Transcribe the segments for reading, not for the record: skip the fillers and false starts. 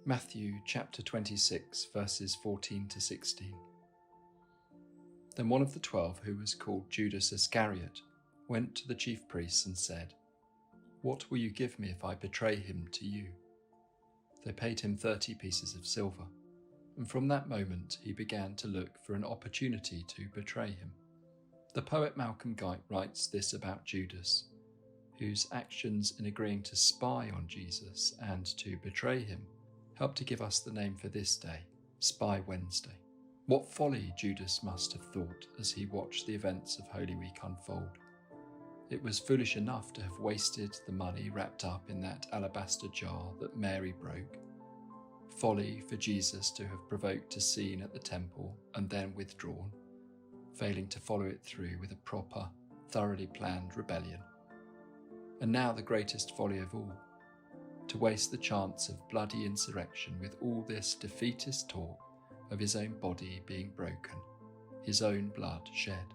Matthew chapter 26, verses 14 to 16. Then one of the 12, who was called Judas Iscariot, went to the chief priests and said, "What will you give me if I betray him to you?" They paid him 30 pieces of silver, and from that moment he began to look for an opportunity to betray him. The poet Malcolm Guite writes this about Judas, whose actions in agreeing to spy on Jesus and to betray him helped to give us the name for this day, Spy Wednesday. What folly Judas must have thought as he watched the events of Holy Week unfold. It was foolish enough to have wasted the money wrapped up in that alabaster jar that Mary broke. Folly for Jesus to have provoked a scene at the temple and then withdrawn, failing to follow it through with a proper, thoroughly planned rebellion. And now the greatest folly of all, to waste the chance of bloody insurrection with all this defeatist talk of his own body being broken, his own blood shed.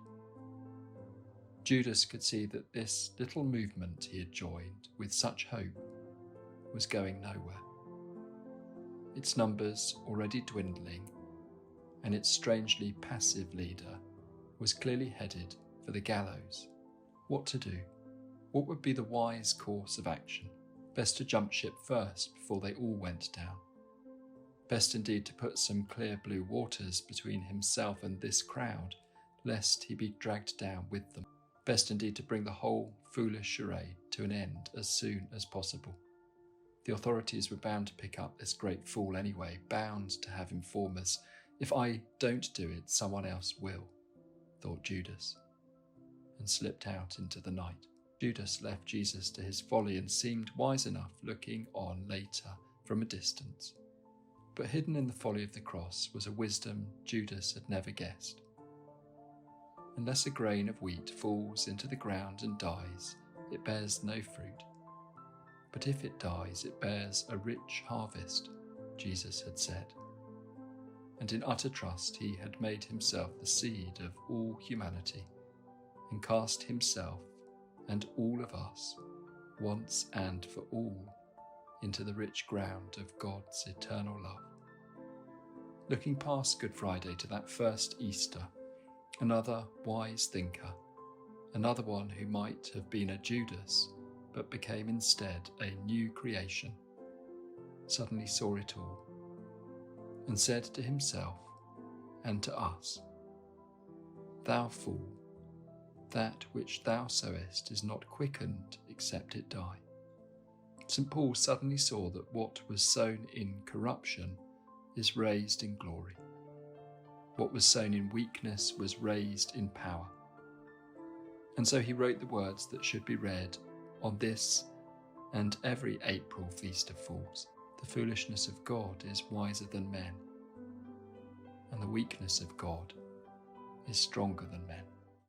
Judas could see that this little movement he had joined with such hope was going nowhere. Its numbers already dwindling, and its strangely passive leader was clearly headed for the gallows. What to do? What would be the wise course of action? Best to jump ship first before they all went down. Best indeed to put some clear blue waters between himself and this crowd, lest he be dragged down with them. Best indeed to bring the whole foolish charade to an end as soon as possible. The authorities were bound to pick up this great fool anyway, bound to have informers. If I don't do it, someone else will, thought Judas, and slipped out into the night. Judas left Jesus to his folly and seemed wise enough looking on later from a distance. But hidden in the folly of the cross was a wisdom Judas had never guessed. Unless a grain of wheat falls into the ground and dies, it bears no fruit. But if it dies, it bears a rich harvest, Jesus had said. And in utter trust he had made himself the seed of all humanity, and cast himself and all of us, once and for all, into the rich ground of God's eternal love. Looking past Good Friday to that first Easter, another wise thinker, another one who might have been a Judas, but became instead a new creation, suddenly saw it all, and said to himself and to us, "Thou fool, that which thou sowest is not quickened except it die." St. Paul suddenly saw that what was sown in corruption is raised in glory. What was sown in weakness was raised in power. And so he wrote the words that should be read on this and every April Feast of Fools. The foolishness of God is wiser than men, and the weakness of God is stronger than men.